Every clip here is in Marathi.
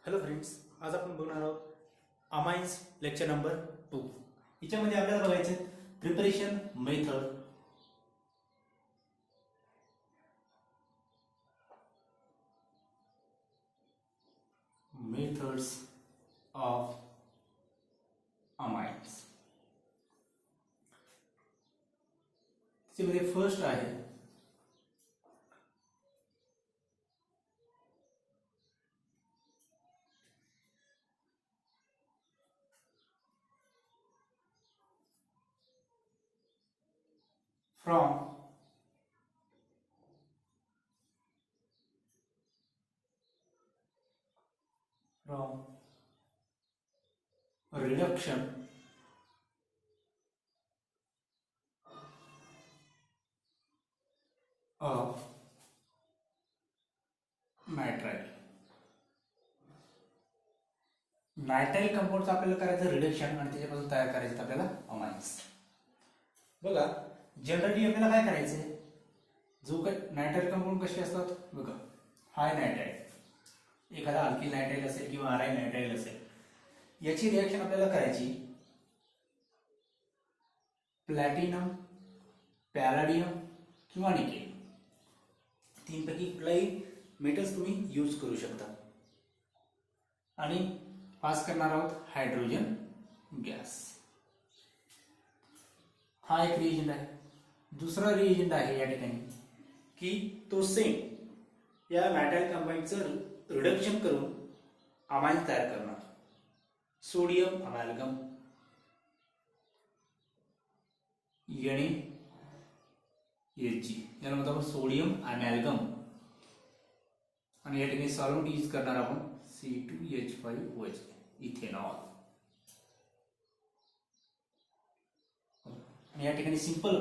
हॅलो फ्रेंड्स, आज आपण बघणार आहोत अमाइन्स लेक्चर नंबर 2. याच्यामध्ये आपल्याला बघायचे प्रिपरेशन मेथड्स ऑफ अमाइन्स. त्याच्यामध्ये फर्स्ट आहे from reduction of nitrile. Nitrile कंपाऊंडचं आपल्याला करायचं रिडक्शन आणि त्याच्यापासून तयार करायचं आपल्याला अमाइन्स. बघा, जनरली आपल्याला काय करायचंय, जो काही नायट्राइल कंपाऊंड कसे असतात बघा, हाय नायट्राइल, एखादा अल्किल नायट्राइल असेल किंवा आराय नायट्राइल असेल, याची रिएक्शन आपल्याला करायची प्लॅटिनम, पॅलाडियम किंवा निकेल, तीनपैकी कुठलाही मेटल्स तुम्ही यूज करू शकता. आणि पास करणार आहोत हायड्रोजन गॅस. हा एक रिएजंट आहे. दुसरा रिएजंट आहे या ठिकाणी की तो सेम या नायट्राइल कंपाऊंडचं रिडक्शन करून अमाइन तयार करणार, सोडियम अमॅल्गम, NaHG, याला म्हणतो आपण सोडियम अमॅल्गम. आणि या ठिकाणी सॉल्व्हेंट यूज करणार आपण C2H5OH, इथेनॉल. आणि या ठिकाणी सिंपल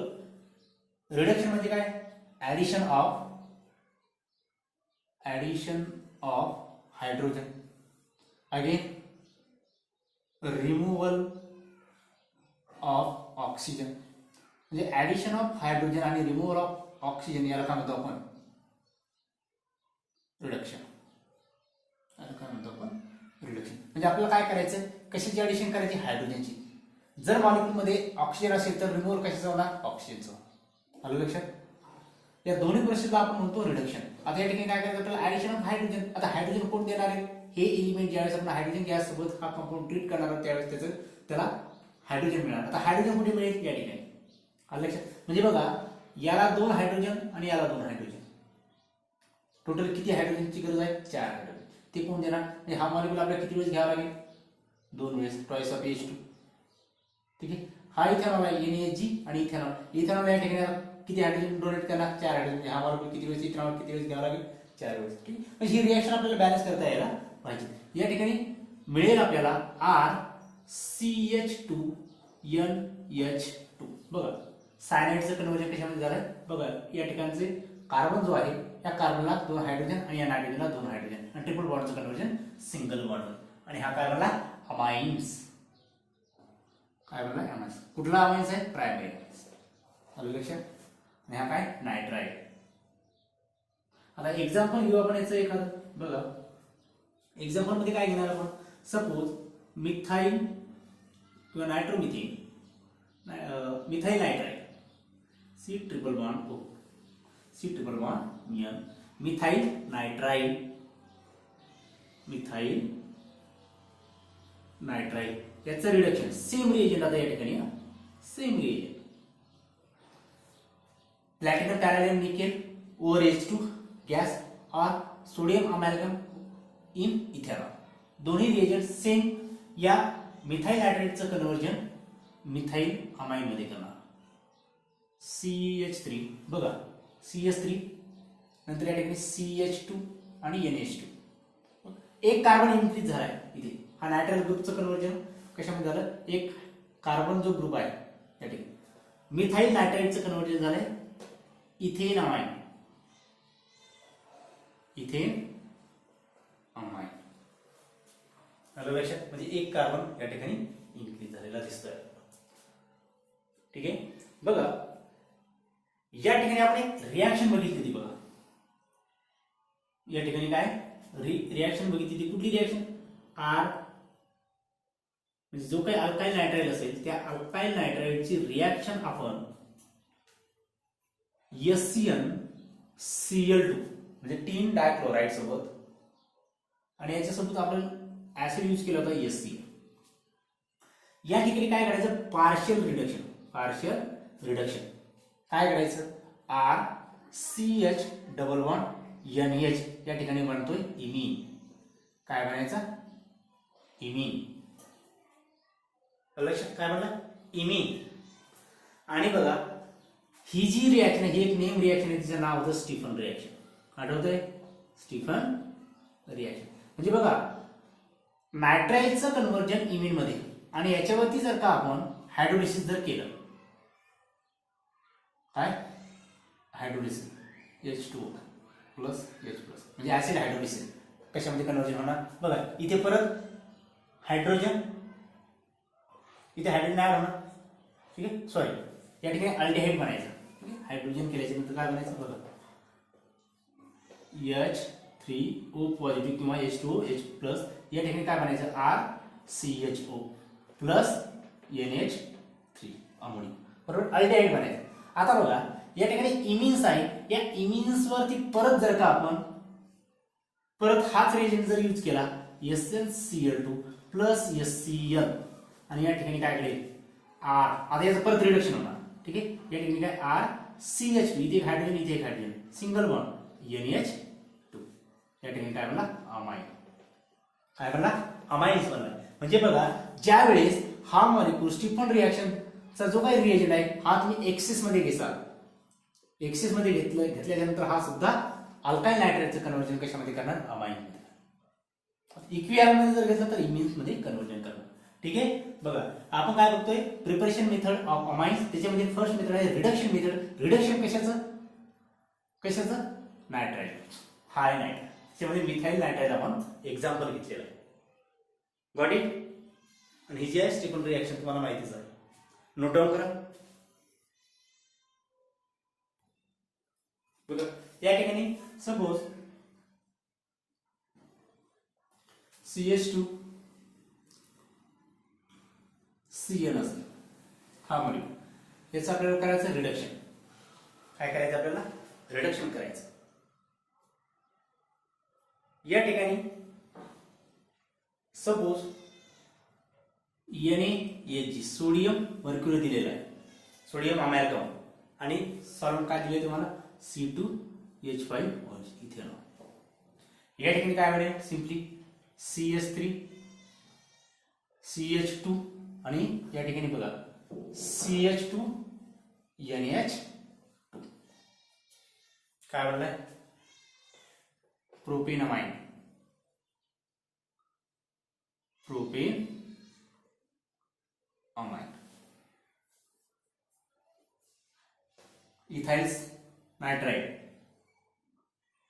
रिडक्शन म्हणजे काय, addition of hydrogen, again removal of oxygen. म्हणजे ऍडिशन ऑफ हायड्रोजन आणि रिमूव्हल ऑफ ऑक्सिजन याला काय म्हणतो आपण, रिडक्शन. याला काय म्हणतो आपण, रिडक्शन. म्हणजे आपल्याला काय करायचं, कशाची ऍडिशन करायची, हायड्रोजनची. जर मॉलिक्यूल मध्ये ऑक्सिजन असेल तर रिमूव्हल कशाचा होणार, ऑक्सिजनचा. आलं लक्षात. या दोन्ही प्रोसेसला आपण म्हणतो रिडक्शन. आता या ठिकाणी काय करायचं आपल्याला, ऍडिशन ऑफ हायड्रोजन. आता हायड्रोजन कोण देणार आहे, हे एलिमेंट ज्यावेळेस आपण हायड्रोजन गॅस सोबत हा कंपाऊंड ट्रीट करणार आहोत त्यावेळेस त्याला हायड्रोजन मिळणार. आता हायड्रोजन कुठे मिळेल, या ठिकाणी. आलं लक्षात. म्हणजे बघा, याला 2 हायड्रोजन आणि याला 2 हायड्रोजन, टोटल किती हायड्रोजनची गरज आहे, 4 हायड्रोजन. ते कोण देणार, म्हणजे हा मॉलिक्यूल आपल्याला किती वेळेस घ्यावा लागेल, 2 वेळेस, ट्वाइस ऑफ H2. ठीक आहे. हा इथेनॉल आहे, NaHG आणि इथेनॉल. इथेनॉल या ठिकाणी किती हायड्रोजन डोनेट करणार, 4 हायड्रोजन. हा मॉलिक्यूल किती वेळेस, इथेनॉल किती वेळेस घ्यावा लागेल, 4 वेळेस. ठीक. म्हणजे ही रिएक्शन आपल्याला बॅलन्स करता यायला पाहिजे. या ठिकाणी मिळेल आपल्याला RCH2NH2. बघा, सायनाइडचं कन्व्हर्जन कशामध्ये झालं बघा, या ठिकाणचे कार्बन जो आहे, या कार्बनला 2 हायड्रोजन आणि या नायट्रोजनला 2 हायड्रोजन, आणि ट्रिपल बॉन्डचं कन्व्हर्जन सिंगल बॉन्ड. आणि हा कार्बनला अमाइन्स. काय बोलला, अमाइन्स. कुठला अमाइन्स आहे, प्रायमरी अमाइन्स. आलं लक्षात. आणि हा काय, नायट्राइल. आता एक्झाम्पल घेऊ आपण याचं एखादं. बघा, एक्झाम्पल मध्ये काय घेणार आपण, सपोज मिथाइल किंवा nitromethane, methyl nitrile, C triple bond O, C triple bond N, methyl nitrile, याचं रिडक्शन सेम रिएजंट. आता या ठिकाणी same reagent, platinum, palladium, nickel over H2 gas और सोडियम अमॅल्गम इन इथेनॉल. दोन्ही रिएजंट सेम या मिथाइल नायट्राइडचं कन्व्हर्जन मिथाइल अमाइन मध्ये करणार. CH3 बघा, CH3 नंतर या ठिकाणी CH2 आणि NH2. एक कार्बन इन्क्रीज झालाय इथे. हा नायट्राइल ग्रुपचं कन्व्हर्जन कशामध्ये झालं, एक कार्बन जो ग्रुप आहे या ठिकाणी मिथाइल नायट्राइडचं कन्व्हर्जन झालंय इथेन अमाइन. आलं लक्षात. म्हणजे एक कार्बन या ठिकाणी इन्क्रीज झालेला दिसतोय. ठीक आहे. बघा, या ठिकाणी आपण एक रिएक्शन बघितली होती. बघा, या ठिकाणी काय रिएक्शन बघितली ती कुठली रिएक्शन आर म्हणजे जो काही अल्काइल नायट्राइल असेल त्या अल्काइल नायट्राइलची रिॲक्शन आपण SCnCl2 म्हणजे टीन डायक्लोराइड सोबत आणि याच्यासोबत आपण ऍसिड यूज केला होता HCl. या ठिकाणी काय करायचं, पार्शियल रिडक्शन काय करायचं, RCH डबल बॉन्ड NH या ठिकाणी बनतोय इमिन. काय बनायचा, इमिन. लक्षात काय म्हणलं, इमिन. आणि बघा ही जी रिॲक्शन आहे ही एक नेम रिॲक्शन आहे, तिचं नाव होतं स्टीफन रिॲक्शन. आठवतंय, स्टीफन रिॲक्शन. म्हणजे बघा नायट्राइलचं कन्व्हर्जन इमिन मध्ये आणि याच्यावरती जर का आपण हायड्रोलिसिस जर केलं, काय hydrolysis H2O plus H plus म्हणजे ऍसिड हायड्रोलिसिस कशामध्ये कन्व्हर्जन होणार बघा. इथे परत हायड्रोजन, इथे हायड्रोजन नाही होणार, ठीक आहे, सॉरी या ठिकाणी अल्डिहाइड बनायचं. हायड्रोजन केल्याच्या नंतर काय बनायचं बघा, H3O पॉझिटिव्ह किंवा H2O H प्लस या ठिकाणी काय बनायचं, RCHO प्लस NH3 अमोनियम, बरोबर, अल्डिहाइड बनायचं. आता बघा या ठिकाणी इमिन्स आहे, या इमिन्स वरती परत जर का आपण परत हाच रिएजंट जर यूज केला SnCl2 प्लस HCl आणि या ठिकाणी काय करेल R, आता याचं परत रिडक्शन होणार, ठीक आहे. या ठिकाणी काय RCH, इथे एक हायड्रोजन इथे एक हायड्रोजन, सिंगल बॉन्ड NH2. या ठिकाणी काय बनला, अमाइन. काय बनला, अमाइन्स बनला. म्हणजे बघा ज्या वेळेस हा मॉलिक्यूल स्टीफन रिॲक्शनचा जो काही रिएजंट आहे हा तुम्ही एक्सिस मध्ये घेसाल, एक्सिस मध्ये घेतल्यानंतर हा सुद्धा अल्काइल नायट्राइलचं कन्व्हर्जन कशामध्ये करणार, अमाइन. इक्विआर मध्ये जर घेतलं तर इमिन्स मध्ये कन्व्हर्जन करणार, ठीक आहे. बघा आपण काय बघतोय, प्रिपरेशन मेथड ऑफ अमाइन्स. त्याच्यामध्ये फर्स्ट मेथड आहे रिडक्शन मेथड. रिडक्शन कशाचं नायट्राइल, हाय नायट्राइल. त्याच्यामध्ये मिथाइल नायट्राइल आपण एक्झाम्पल घेतलेलं आहे. Got it. आणि ही जी आहे स्टीफन रिॲक्शन तुम्हाला माहितीच आहे, नोट डाऊन करा. बघा या ठिकाणी सपोज CH2 Cl असेल हा मॉलिक्यूल, याचं आपल्याला करायचं रिडक्शन. काय करायचं आपल्याला, रिडक्शन करायचं. या ठिकाणी सपोज NaHG सोडियम मर्क्युरी दिलेला आहे, सोडियम अमॅल्गम, आणि सॉल्व्हेंट काय दिले तुम्हाला, C2H5OH इथेनॉल. या ठिकाणी काय मिळेल, सिंपली CH3 CH2 आणि या ठिकाणी बघा CH2 NH2. काय बनलाय, प्रोपेनमाइन.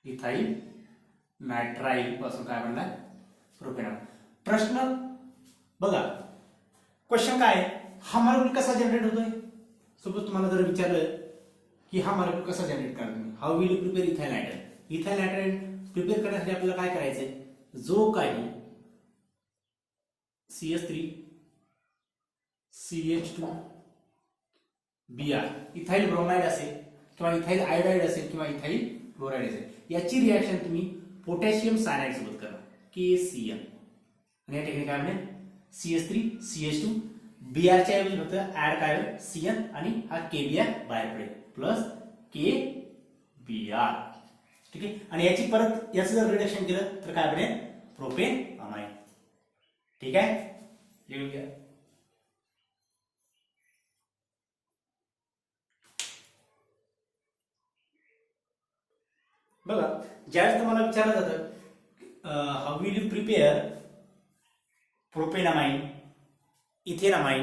इथाइल नायट्राइल पासून काय बनलाय, प्रोपेनॉल. प्रश्न बघा, क्वेश्चन काय आहे, हा मॉलिक्यूल कसा जनरेट होतोय. सपोज तुम्हाला जर विचारलं की हा मॉलिक्यूल कसा जनरेट करणार तुम्ही, how will you prepare ethyl nitrile. Ethyl nitrile prepare करण्यासाठी आपल्याला काय करायचंय, जो काही CH3 CH2 Br ethyl bromide असेल किंवा इथाइल आयोडाइड असेल किंवा इथाइल क्लोराइड असेल, याची रिॲक्शन तुम्ही पोटॅशियम सायनाइड सोबत करा, KCl. आणि या ठिकाणी काय मिळेल, CH3 CH2 Br च्या ऐवजी फक्त ऍड काय होईल, Cn आणि हा KBr बाहेर पडेल प्लस KBr, ठीक आहे. आणि याची परत याचं जर रिडक्शन केलं तर काय बनेल, प्रोपेन अमाइन, ठीक आहे. लिहून घ्या. बघा ज्यावेळेस तुम्हाला विचारलं जातं हाऊ विल यू प्रिपेअर प्रोपेनमाइन, इथेनमाइन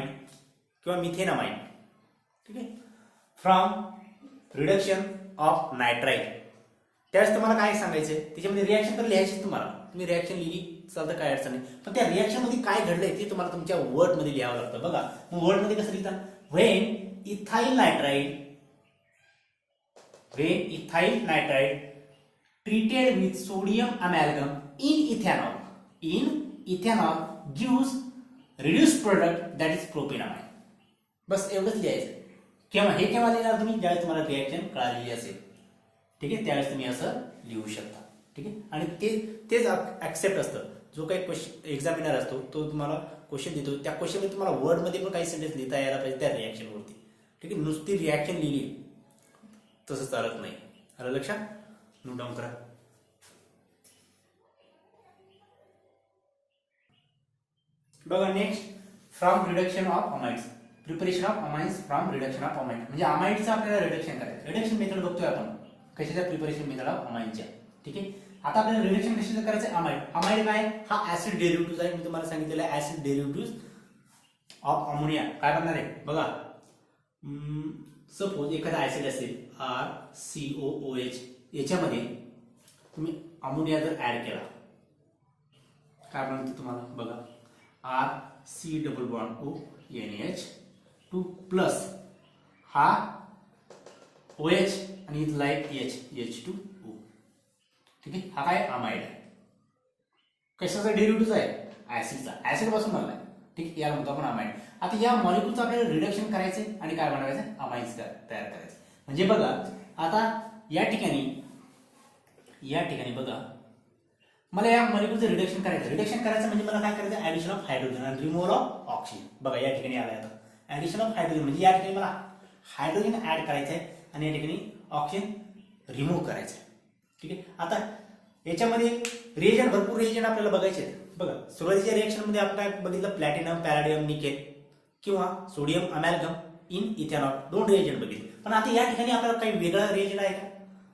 किंवा मिथेनमाइन, ठीक आहे, फ्रॉम रिडक्शन ऑफ नायट्राइल, त्यावेळेस तुम्हाला काय सांगायचंय, त्याच्यामध्ये रिॲक्शन तर लिहायची तुम्हाला, तुम्ही रिॲक्शन लिहिली चालतं, काय अडचण नाही. पण त्या रिॲक्शन मध्ये काय घडलंय ते तुम्हाला तुमच्या वर्ड मध्ये लिहावं लागतं. बघा मग वर्ड मध्ये कसं लिहिता, when ethyl nitride treated with sodium amalgam in ethanol, in ethanol gives reduced product that is propanamide. बस एवढंच लिहायचं. केव्हा हे केव्हा लिहिणार तुम्ही? ज्यावेळेस तुम्हाला रिॲक्शन कळालेली असेल. ठीक आहे, त्यावेळेस तुम्ही असं लिहू शकता. ठीक आहे, आणि तेच ऍक्सेप्ट असतं. जो काही क्वेश्चन एक्झामिनर असतो तो तुम्हाला क्वेश्चन देतो, त्या क्वेश्चनमध्ये तुम्हाला वर्डमध्ये पण काही सेंटेन्स लिहिता यायला पाहिजे त्या रिॲक्शनवरती. ठीक आहे, नुसती रिॲक्शन लिहिली तसं चालत नाही. आलं लक्षात? नोट डाऊन करा. बघा next, from reduction of amides. Preparation of amides from reduction of amide. म्हणजे अमाइडचं आपल्याला रिडक्शन करायचं. रिडक्शन मेथड बघतोय आपण कशाच्या? प्रिपरेशन मेथड ऑफ अमाइडच्या. ठीक आहे, आता आपल्याला रिडक्शन कशाचं करायचं? अमाइड. अमाइड काय? हा ऍसिड डेरिव्हेटिव्ह आहे. मी तुम्हाला सांगितलेलं आहे ऍसिड डेरिव्हेटिव्ह ऑफ अमोनिया. काय बनणार आहे बघा. सपोज एखादा ऍसिड असेल RCOOH, याच्यामध्ये तुम्ही अमोनिया जर ऍड केला, काय बनते तुम्हाला बघा. RC+ONH2 प्लस हा OH आणि इथला एक H2O. ठीक आहे, हा काय? अमाइड आहे. कशाचा डेरिव्हेटिव्ह आहे? ऍसिडचा. ऍसिड पासून बनलाय. ठीक आहे, याला म्हणतो आपण अमाइड. आता या मॉलिक्यूलचं आपल्याला रिडक्शन करायचंय आणि काय बनवायचं? अमाइड्स तयार करायचे. म्हणजे बघा आता या ठिकाणी बघा, मला या मॉलिक्यूलचं रिडक्शन करायचं. रिडक्शन करायचं म्हणजे मला काय करायचं? ऍडिशन ऑफ हायड्रोजन आणि रिमूव्हल ऑफ ऑक्सिजन. बघा या ठिकाणी आलाय आता ऍडिशन ऑफ हायड्रोजन. म्हणजे या ठिकाणी मला हायड्रोजन ऍड करायचं आहे आणि या ठिकाणी ऑक्सिजन रिमूव्ह करायचं आहे. ठीक आहे, आता याच्यामध्ये रिएजंट, भरपूर रिएजंट आपल्याला बघायचे आहेत. बघा सुरुवातीच्या रिएक्शन मध्ये आपण काय बघितलं? प्लॅटिनम, पॅराडियम, निकेल किंवा sodium amalgam in ethanol. 2 reagent बघितले. पण आता या ठिकाणी आपल्याला काही वेगळा रिएजंट आहे का?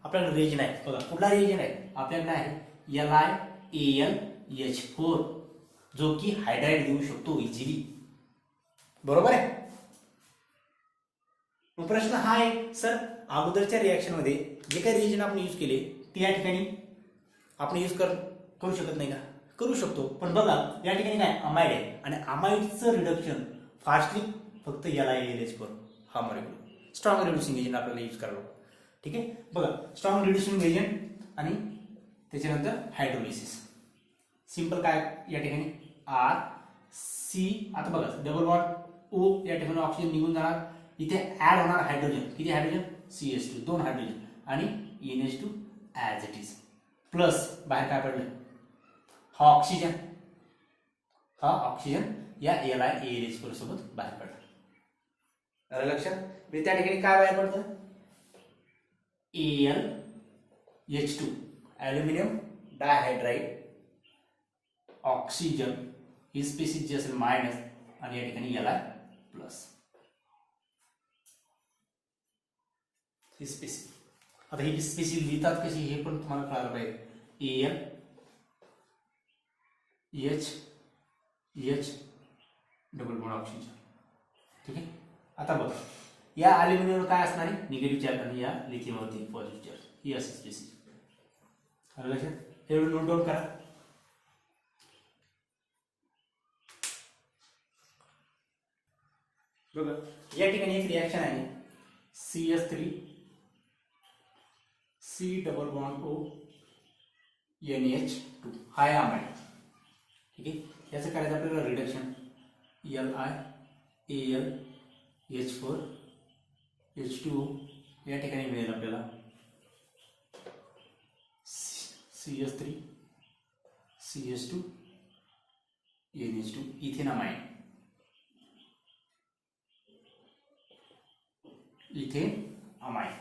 आपल्याला रिएजंट आहे. बघा कुठला रिएजंट आहे? आपल्याकडे आहे LiAlH4, जो की हायड्राइड देऊ शकतो इझिली. बरोबर आहे. मग प्रश्न हा आहे, सर अगोदरच्या रिएक्शन मध्ये जे काही रिएजंट आपण यूज केले ते या ठिकाणी आपण यूज करू शकत नाही का? करू शकतो. पण बघा या ठिकाणी काय? अमाइड आहे आणि अमाइडचं रिडक्शन फास्टली फक्त LiAlH4 हा मॉलिक्यूल स्ट्रॉंग रिड्युसिंग एजंट आपल्याला यूज करावं. ठीक आहे, बघा स्ट्रॉंग रिड्युसिंग एजंट आणि त्याच्यानंतर हायड्रोलिसिस. सिंपल काय या ठिकाणी? RC. आता बघा डबल बॉन्ड O, या ठिकाणी ऑक्सिजन निघून जाणार. इथे ऍड होणार हायड्रोजन. किती हायड्रोजन? CH2, 2 हायड्रोजन आणि NH2 as it is. Plus बाहेर काय पडलं? हा ऑक्सिजन या LiAlH4 सोबत बाहेर पडला. आलं लक्षात? म्हणजे त्या ठिकाणी काय बाहेर पडतं? AlH2, ॲल्युमिनियम डायहायड्राइड, ऑक्सिजन ही स्पेसिस जी असेल मायनस आणि या ठिकाणी Li प्लस. ही स्पेसिस. आता ही स्पेसिस लिहितात कशी हे पण तुम्हाला कळायला पाहिजे. AlH double bond oxygen. ठीक आहे, आता बघा या ॲल्युमिनियमवर काय असणार आहे? निगेटिव्ह चार्ज आणि या लिथियमवरती पॉझिटिव्ह चार्ज. ही अशी स्पेसिस. आलं लक्षात? एवढं नोट डाऊन करा. बघा या ठिकाणी एक रिॲक्शन आहे CH3 C+O NH2 हा आहे अमाइड. ठीक आहे, याचं करायचं आपल्याला रिडक्शन. LiAlH4 H2O या ठिकाणी मिळेल आपल्याला CH3 CH2 NH2 ethanamide. Ethanamide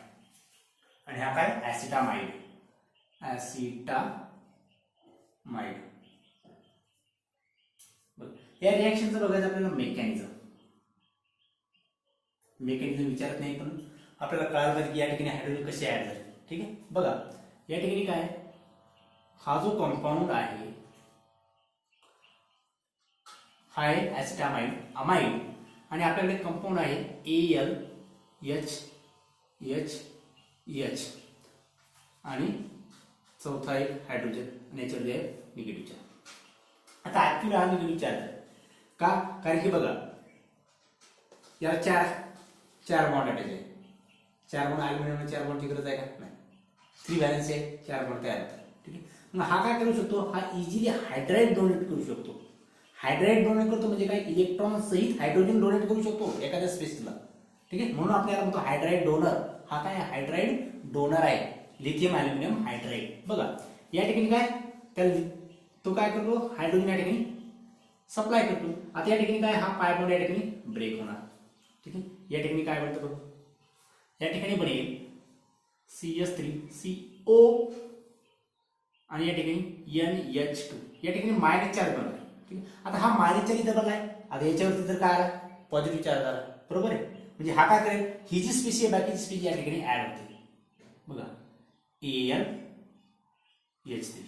आणि हा काय? ऍसिटामाइड. या रिॲक्शनचं बघायचं आपल्याला मेकॅनिझम विचारत नाही, पण आपल्याला कळायला पाहिजे की या ठिकाणी हायड्रोजन कसे ऍड झाले. ठीक आहे, बघा या ठिकाणी काय? हा जो कंपाऊंड आहे हा आहे ऍसिटामाइड अमाइड आणि आपल्याकडे कंपाऊंड आहे AlHH आणि चौथा एक हायड्रोजन आणि याच्यावर आहे निगेटिव्ह चार्ज. आता ऍक्च्युअली हा निगेटिव्ह चार्ज आहे का? कारण की बघा याला चार बॉन्ड अटॅच आहे. 4 बॉन्ड ॲल्युमिनियम 4 बॉन्डची गरज आहे का? नाही. 3 व्हॅलेन्सी आहे, 4 बॉन्ड तयार होतात. ठीक आहे, मग हा काय करू शकतो, हा इझिली हायड्राईड डोनेट करू शकतो. हायड्राईड डोनेट करतो म्हणजे काय, इलेक्ट्रॉन सहित हायड्रोजन डोनेट करू शकतो एखाद्या स्पेसिसला. ठीक आहे, म्हणून आपल्याला म्हणतो हायड्राईड डोनर. हा काय हायड्राईड डोनर आहे, लिथियम अल्युमिनियम हायड्राईड. बघा या ठिकाणी काय, त्याला तो काय करतो, हायड्रोजन या ठिकाणी सप्लाय करतो. आता या ठिकाणी काय, हा पाय बॉन्ड या ठिकाणी ब्रेक होणार. ठीक आहे, या ठिकाणी काय बनतं बघ, या ठिकाणी बनेल CH3CO आणि या ठिकाणी NH2, या ठिकाणी मायनस चार्ज बनणार. ठीक आहे, आता हा मायनस चार्ज इथं बघाय, आता याच्यावरती तर काय आला, पॉझिटिव्ह चार्ज आला. बरोबर आहे, म्हणजे हा काय करेल, ही जी स्पीसी आहे बाकीची स्पीसी या ठिकाणी ऍड होते. बघा AlH3.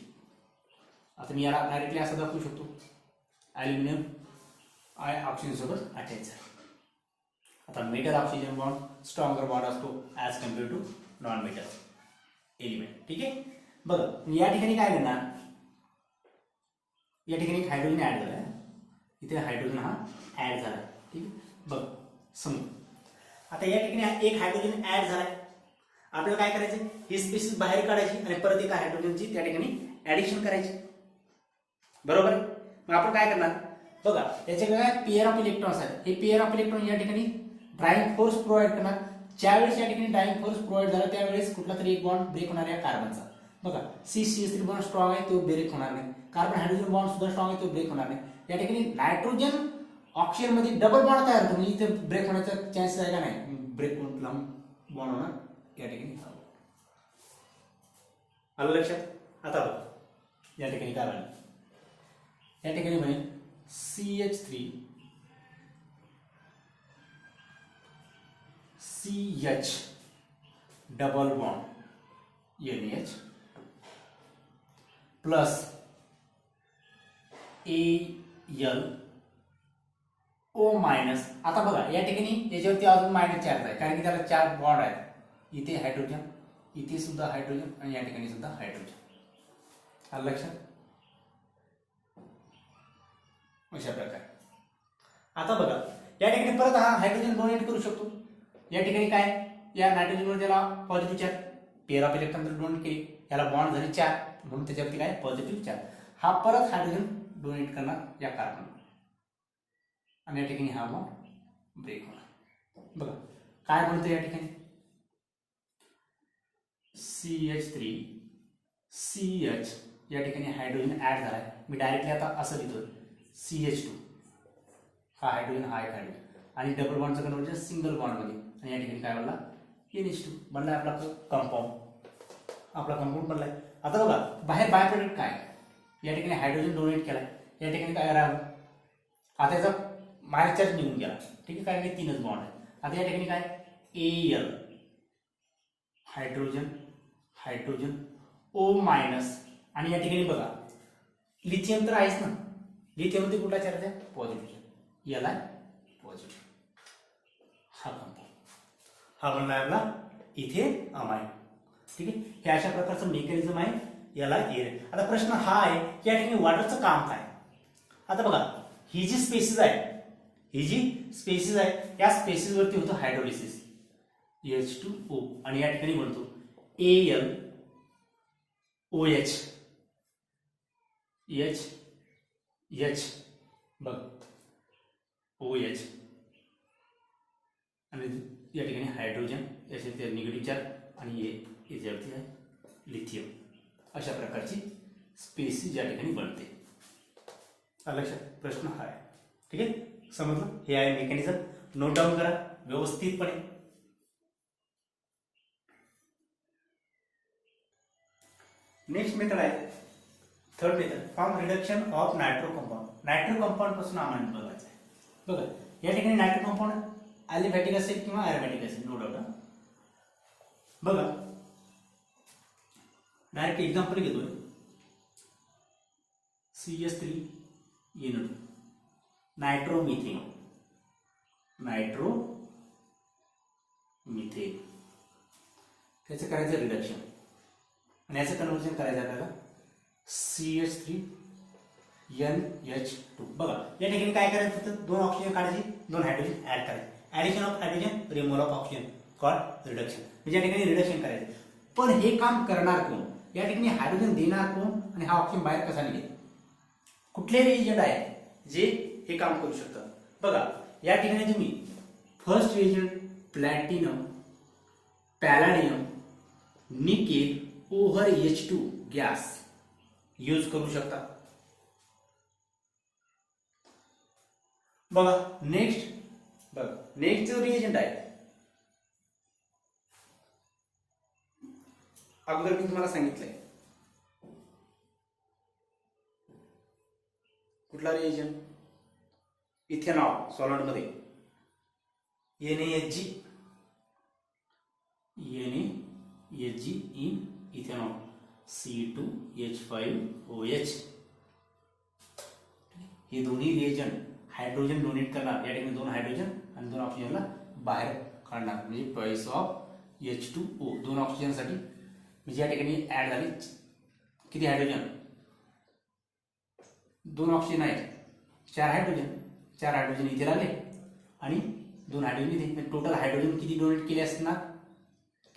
आता मी याला डायरेक्टली असं दाखवू शकतो, ॲल्युमिनियम ऑक्सिजन सोबत अटॅच झाला. आता metal oxygen bond stronger bond असतो as compared to non metal element. ठीक आहे, बघा या ठिकाणी काय करणार, या ठिकाणी एक हायड्रोजन ऍड झाला, इथे हायड्रोजन हा ऍड झाला. ठीक आहे, बघ समज आता या ठिकाणी एक हायड्रोजन ऍड झालाय. आपल्याला काय करायचं, ही स्पीसीज बाहेर काढायची आणि परत एका हायड्रोजनची त्या ठिकाणी ऍडिशन करायची. बरोबर आहे, मग आपण काय करणार, बघा याच्याकडे काय पेअर ऑफ इलेक्ट्रॉन्स आहेत. हे पेअर ऑफ इलेक्ट्रॉन या ठिकाणी ड्रायव्हिंग फोर्स प्रोव्हाइड करणार. ज्यावेळेस या ठिकाणी ड्रायव्हिंग फोर्स प्रोव्हाइड झाला त्यावेळेस कुठला तरी एक बॉन्ड ब्रेक होणार आहे कार्बनचा. बघा CH3 बॉन्ड स्ट्रॉंग आहे, तो ब्रेक होणार नाही. कार्बन हायड्रोजन बॉन्ड सुद्धा स्ट्रॉंग आहे, तो ब्रेक होणार नाही. या ठिकाणी नायट्रोजन ऑक्सिजन मध्ये डबल बॉन्ड तयार होतो, म्हणजे इथे ब्रेक होण्याचा चान्सेस आहे का नाही, ब्रेक होऊन लांब बॉन्ड होणार या ठिकाणी. आलं लक्षात. आता बघा या ठिकाणी काय झालं, या ठिकाणी म्हणे CH3 CH double bond NH plus AlO minus. आता बघा या ठिकाणी याच्यावरती अजून मायनस चार्ज आहे, कारण की त्याला 4 बॉन्ड आहेत. इथे हायड्रोजन, इथे सुद्धा हायड्रोजन आणि या ठिकाणी सुद्धा हायड्रोजन. आलं लक्षात. अशा प्रकारे आता बघा या ठिकाणी परत हा हायड्रोजन डोनेट करू शकतो. या ठिकाणी काय, या नायट्रोजनवर त्याला positive charge, pair of electron donate केली, याला बॉन्ड झाले 4 म्हणून त्याच्यावरती काय पॉझिटिव्ह चार्ज. हा परत हायड्रोजन डोनेट करणार या कार्बन आणि या ठिकाणी हा बॉन्ड ब्रेक होणार. बघा काय म्हणतो या ठिकाणी, CH3 CH या ठिकाणी हायड्रोजन ऍड झालाय. मी डायरेक्टली आता असं लिहितो CH2, हा हायड्रोजन हा एक हायड्रोजन आणि डबल बॉन्डचं कन्वर्जन सिंगल बॉन्ड मध्ये आणि या ठिकाणी काय बनला NH2 बनलाय आपला कंपाऊंड. आपला कंपाऊंड बनलाय. आता बघा बाहेर बाय प्रोडक्ट काय, या ठिकाणी हायड्रोजन डोनेट केलाय, या ठिकाणी काय राहिलं, आता याचा मायनस चार्ज निघून गेला. ठीक आहे, कारण की 3च बॉन्ड आहे. आता या ठिकाणी काय Al hydrogen hydrogen O minus आणि या ठिकाणी बघा लिथियम तर आहेच ना, लिथियम मध्ये कुठला चार्ज आहे पॉझिटिव्ह, याला पॉझिटिव्ह. हा कंपाऊंड हा बनला आपला इथे अमाइन. ठीक आहे, हे अशा प्रकारचं मेकॅनिझम आहे, याला एअर. आता प्रश्न हा आहे की या ठिकाणी वॉटरचं काम काय. आता बघा ही जी स्पेसिस आहे, ही जी स्पेसिस आहे या स्पेसिस वरती होतं हायड्रोलिसिस H2O आणि या ठिकाणी बनतो AlOH H बघ OH आणि या ठिकाणी हायड्रोजन, याचे निगेटिव्ह चार्ज आणि याच्यावरती आहे लिथियम. अशा प्रकारची स्पेसिस या ठिकाणी बनते. लक्षात प्रश्न हा आहे. ठीक आहे, समजलं. हे आहे मेकॅनिझम, नोट डाऊन करा व्यवस्थितपणे. नेक्स्ट मेथड आहे third method, form reduction of nitro compound. Nitro compound पासून आम्हाला बघायचं आहे. बघा या ठिकाणी नायट्रो कंपाऊंड ॲलिफॅटिक असेल किंवा ॲरोमॅटिक असेल, नो डाऊट. बघा डायरेक्ट एक्झाम्पल घेतोय, CH3NO2 नायट्रोमिथेन, नायट्रोमिथेन त्याचं करायचं रिडक्शन आणि याचं कन्व्हर्जन करायचं आपल्याला CH3NH2. बघा या ठिकाणी काय करायचं, फक्त 2 ऑक्सिजन काढायचे, 2 हायड्रोजन ऍड करायचे. Addition of hydrogen, removal of oxygen, called reduction. म्हणजे या ठिकाणी रिडक्शन करायचं. पण हे काम करणार कोण, या ठिकाणी हायड्रोजन देणार कोण आणि हा ऑप्शन बाहेर कसा निघेल. कुठले रिएजंट आहे जे हे काम करू शकतात. बघा या ठिकाणी तुम्ही first reagent platinum, palladium, nickel over H2 gas use करू शकता. बघा नेक्स्ट जो रिएजंट आहे, अगोदर मी तुम्हाला सांगितलंय कुठला रिएजंट, इथेनॉल सॉलिड मध्ये NaHg इन इथेनॉल C2H5OH. हे दोन्ही रिएजंट हायड्रोजन डोनेट करणार. या ठिकाणी 2 हायड्रोजन आणि 2 ऑक्सिजनला बाहेर काढणार, म्हणजे चॉईस ऑफ H2O 2 ऑक्सिजनसाठी. म्हणजे या ठिकाणी ऍड झाले किती हायड्रोजन, 2 ऑक्सिजन आहेत, 4 हायड्रोजन इथे राहिले आणि 2 हायड्रोजन इथे. टोटल हायड्रोजन किती डोनेट केले असणार,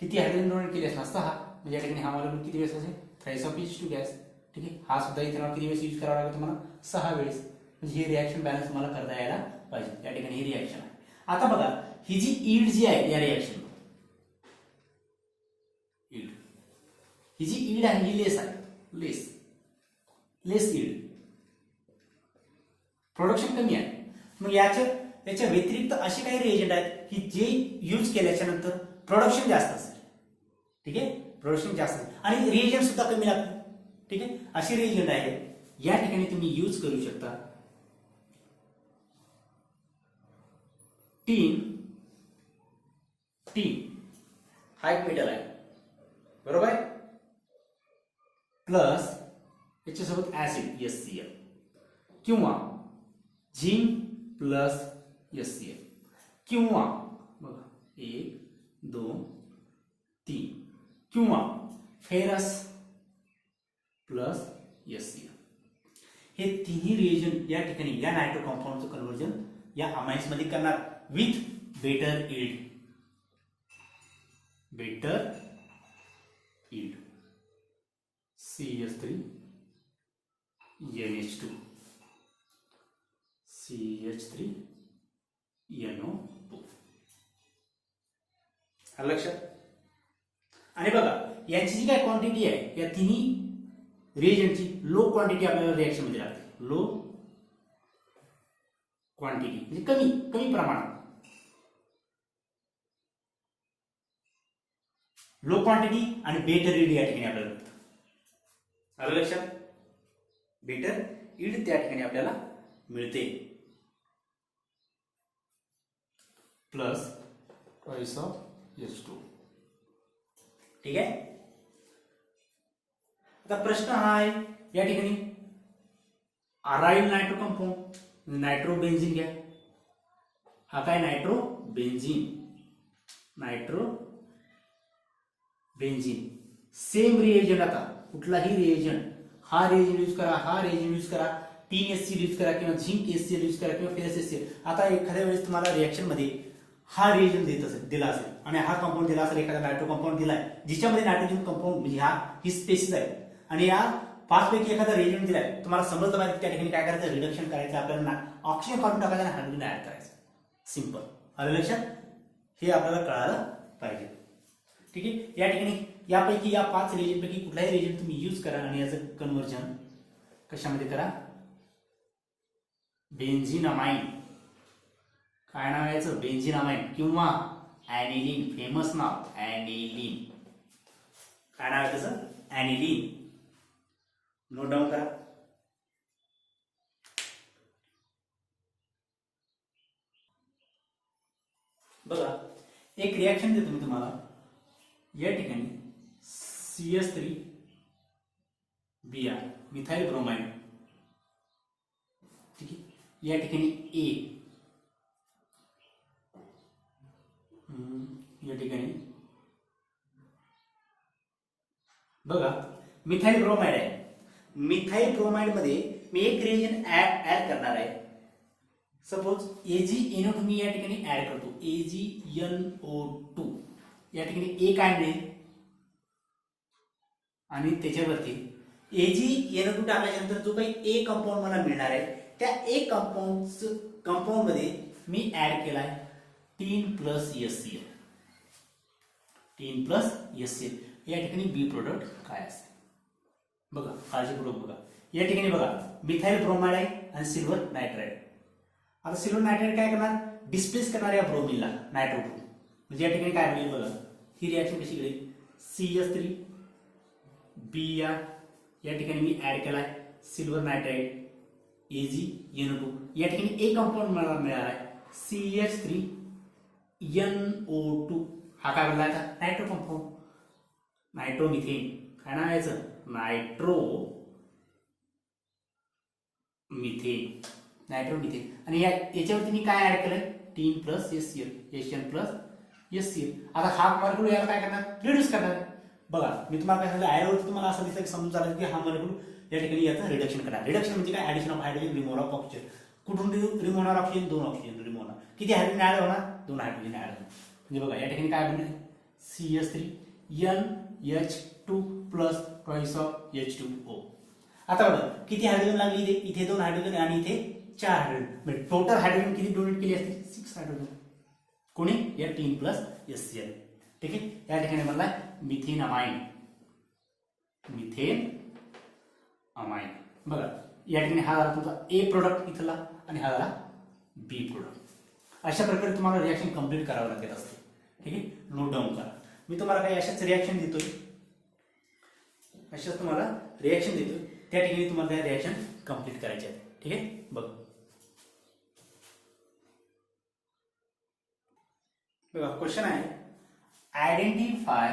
किती हायड्रोजन डोनेट केले असणार 6. म्हणजे या ठिकाणी हा मॉलिक्यूल किती वेळेस असेल, थ्राइस ऑफ H2 गॅस. ठीक आहे, हा सुद्धा इथेनॉल किती वेळेस यूज करावा लागेल तुम्हाला, 6 वेळेस. म्हणजे ही रिएक्शन बॅलन्स तुम्हाला करता यायला पाहिजे. या ठिकाणी ही रिएक्शन आहे. आता बघा ही जी ईल्ड जी आहे या रिएक्शन, ही जी ईल्ड आहे ही लेस आहे, लेस ईल्ड, प्रोडक्शन कमी आहे. मग याच्या व्यतिरिक्त असे काही रिएजंट आहेत की जे यूज केल्याच्या नंतर प्रोडक्शन जास्त असेल. ठीक आहे, प्रोडक्शन जास्त असेल आणि रिएजंट सुद्धा कमी लागतील. ठीक आहे, असे रिएजंट आहेत या ठिकाणी तुम्ही यूज करू शकता. टीन हा एक मेटल आहे, बरोबर आहे, प्लस याच्यासोबत ऍसिड HCl किंवा झिंक प्लस HCl किंवा बघा 1 2 3 किंवा फेरस प्लस HCl. हे तिन्ही रिएजंट या ठिकाणी या नायट्रो कंपाऊंडचं कन्व्हर्जन या अमाइन्स मध्ये करणार with better yield. CH3NH2 CH3NO2. लक्षात. आणि बघा यांची जी काय क्वांटिटी आहे या तिन्ही रिएजंटची लो क्वांटिटी आपल्याला रिएक्शन मध्ये लागते. लो क्वांटिटी म्हणजे कमी प्रमाणात. लो क्वांटिटी आणि बेटर ईल्ड या ठिकाणी आपल्याला मिळतं. आलं लक्षात. बेटर ईल्ड त्या ठिकाणी आपल्याला मिळते. Plus choice of H2. ठीक आहे. आता प्रश्न हा आहे या ठिकाणी अराइल नायट्रो कंपाऊंड नायट्रोबेन्झिन घ्या. हा काय नायट्रोबेन्झिन सेम रिएजंट. आता कुठलाही रिएजंट, हा रिएजंट यूज करा, हा रिएजंट यूज करा, टीन HCl यूज करा किंवा झिंक HCl यूज करा किंवा फेरस HCl. आता एखाद्या वेळेस तुम्हाला रिएक्शन मध्ये हा रिएजंट दिला असेल आणि हा कंपाऊंड दिला असेल, एखादा नायट्रो कंपाऊंड दिलाय जिच्यामध्ये नायट्रोजन कंपाऊंड म्हणजे ही स्पेसिस आहे आणि या 5 पैकी एखादा रिएजंट दिलाय, तुम्हाला समजलं पाहिजे त्या ठिकाणी काय करायचं, रिडक्शन करायचं, आपल्याला ऑक्सिजन काढून टाकायचं आणि हायड्रोजन ऍड करायचं. सिंपल. आलं लक्षात. हे आपल्याला कळालं पाहिजे. ठीक आहे. या ठिकाणी यापैकी या 5 रिएजंट पैकी कुठलाही रिएजंट तुम्ही यूज करा आणि याचं कन्व्हर्जन कशामध्ये करा, बेन्झिनामाइन. काय नाव आहे याचं, बेन्झिनामाइन किंवा ॲनिलीन. फेमस नाव ॲनिलीन. काय नाव आहे त्याचं, ॲनिलीन. नोट डाऊन करा. बघा एक रिएक्शन देतो मी तुम्हाला. या ठिकाणी CH3Br मिथाइल ब्रोमाइड. ठीक आहे. या ठिकाणी A, या ठिकाणी बघा मिथाइल ब्रोमाइड आहे. मिथाइल ब्रोमाइड मध्ये मी एक रिएजंट ऍड करणार आहे. सपोज AgNO2 मी या ठिकाणी ऍड करतो. AgNO2 या ठिकाणी A काय मिळेल आणि त्याच्यावरती AgNO2 टाकल्यानंतर जो काही ए कंपाऊंड मला मिळणार आहे त्या ए कंपाऊंड मध्ये मी ऍड केलाय 3 प्लस HCl. 3 plus HCl. या ठिकाणी बी प्रोडक्ट काय असेल बघा, काळजीपूर्वक बघा. या ठिकाणी बघा मिथाइल ब्रोमाइड आहे आणि सिल्वर नायट्राइड. आता सिल्वर नायट्राइड काय करणार, डिस्प्लेस करणार या ब्रोमिनला नायट्रो ग्रुप. म्हणजे या ठिकाणी काय होईल बघा, ही रिॲक्शन कशी घडेल, CH3 Br या ठिकाणी मी ऍड केलाय सिल्वर नायट्राइड AgNO2. या ठिकाणी ए कंपाऊंड मला मिळाला आहे CH3NO2. हा काय बनला आता, नायट्रो कंपाऊंड, नायट्रोमिथेन. काय नाव याचं, नायट्रोमिथेन. आणि याच्यावरती मी काय ऍड केलंय, 3 plus HCl, HN plus HCl. आता हा मॉलिक्यूल याला काय करणार, रिड्यूस करणार. बघा मी तुम्हाला काय सांगितलं, ऍरोवरती तुम्हाला असं दिसतं की समजून झालं की हा मॉलिक्यूल या ठिकाणी याचं रिडक्शन करणार. रिडक्शन म्हणजे काय, addition of hydrogen, removal of oxygen. कुठून रिमूव्ह होणार ऑक्सिजन, 2 ऑक्सिजन रिमूव्ह होणार. किती हायड्रोजन ऍड होणार, 2 हायड्रोजन ऍड होणार. म्हणजे बघा या ठिकाणी काय बनले, CH3NH2 plus twice of H2O. आता बघा किती हायड्रोजन लागली, इथे 2 हायड्रोजन आणि इथे 4 हायड्रोजन. म्हणजे टोटल हायड्रोजन किती डोनेट केली असते, 6 हायड्रोजन. कोणी, या 3 प्लस HCl. ठीक आहे. या ठिकाणी बनलाय मिथेन अमाइन. बघा या ठिकाणी हा झाला तुमचा ए प्रोडक्ट इथला आणि हा झाला बी प्रोडक्ट. अशा प्रकारे तुम्हाला रिॲक्शन कंप्लीट करावं लागत असते. ठीक आहे, नोट डाऊन करा. मी तुम्हाला काही अशाच रिॲक्शन देतोय, त्या ठिकाणी तुम्हाला त्या रिॲक्शन कंप्लीट करायचे आहेत. ठीक आहे, बघा क्वेश्चन आहे, identify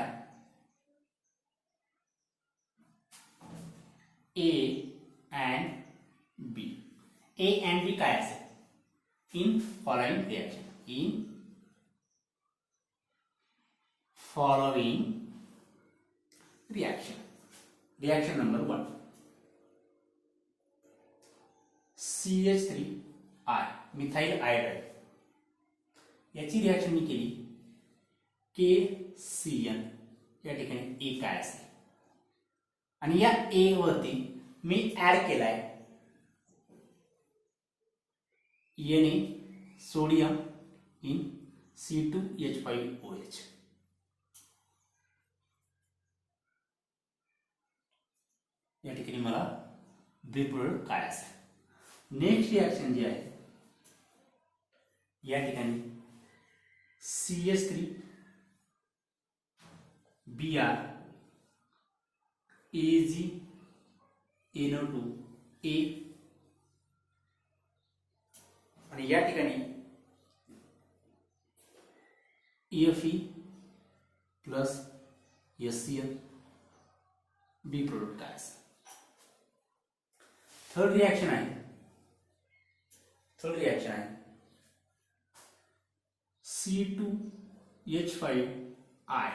A and B. A and B काय असेल, in following reaction. Reaction number 1, CH3I methyl iodide. याची रिॲक्शन मी केली KCN. या ठिकाणी ए काय असेल, आणि या ए वरती मी ऍड केलाय Na सोडियम इन C2H5OH. या ठिकाणी मला बी प्रोडक्ट काय असेल. नेक्स्ट रिॲक्शन जी आहे, या ठिकाणी CH3Br AgNO2A आणि या ठिकाणी Fe प्लस HCl. बी प्रोडक्ट काय असेल. थर्ड रिॲक्शन आहे C2H5I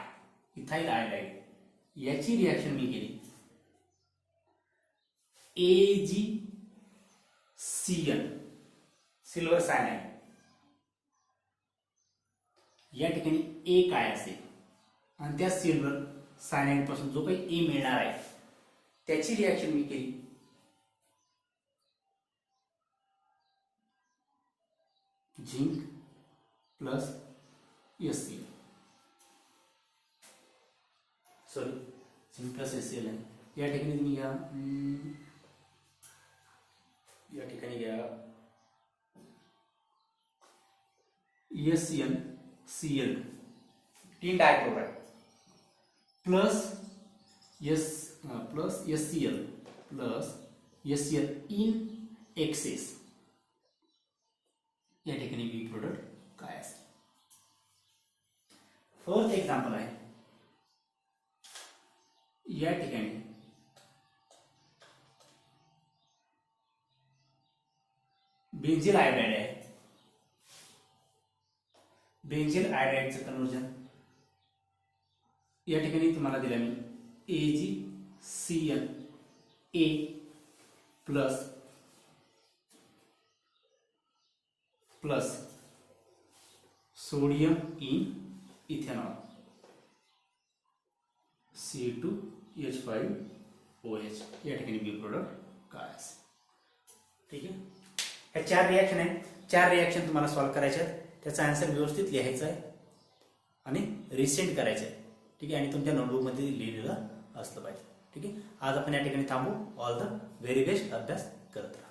इथाइल आयोडाइड. याची रिॲक्शन मी केली AgCl सिल्वर सायनाइड. या ठिकाणी ए काय असेल आणि त्या सिल्वर सायनाइड पासून जो काही ए मिळणार आहे त्याची रिॲक्शन मी केली zinc plus HCl. Zinc plus HCl आहे. या ठिकाणी तुम्ही घ्या HCl tin dichloride plus HCl in excess. या ठिकाणी बी प्रोडक्ट काय असेल. फोर्थ एक्झाम्पल आहे, या ठिकाणी बेंझिल आयोडाइड आहे. बेंझिल आयोडाइडचं कन्वर्जन या ठिकाणी तुम्हाला दिलं मी AgClA plus sodium in ethanol C2H5OH. OH. या ठिकाणी बी प्रोडक्ट काय असेल. ठीक आहे. ह्या 4 रिॲक्शन आहेत. 4 रिॲक्शन तुम्हाला सॉल्व्ह करायचे आहेत. त्याचा आन्सर व्यवस्थित लिहायचा आहे आणि रिसेंड करायचं आहे. ठीक आहे. आणि तुमच्या नोटबुकमध्ये लिहिलेलं असलं पाहिजे. ठीक आहे. आज आपण या ठिकाणी थांबू. All the very best. अभ्यास करत राहा.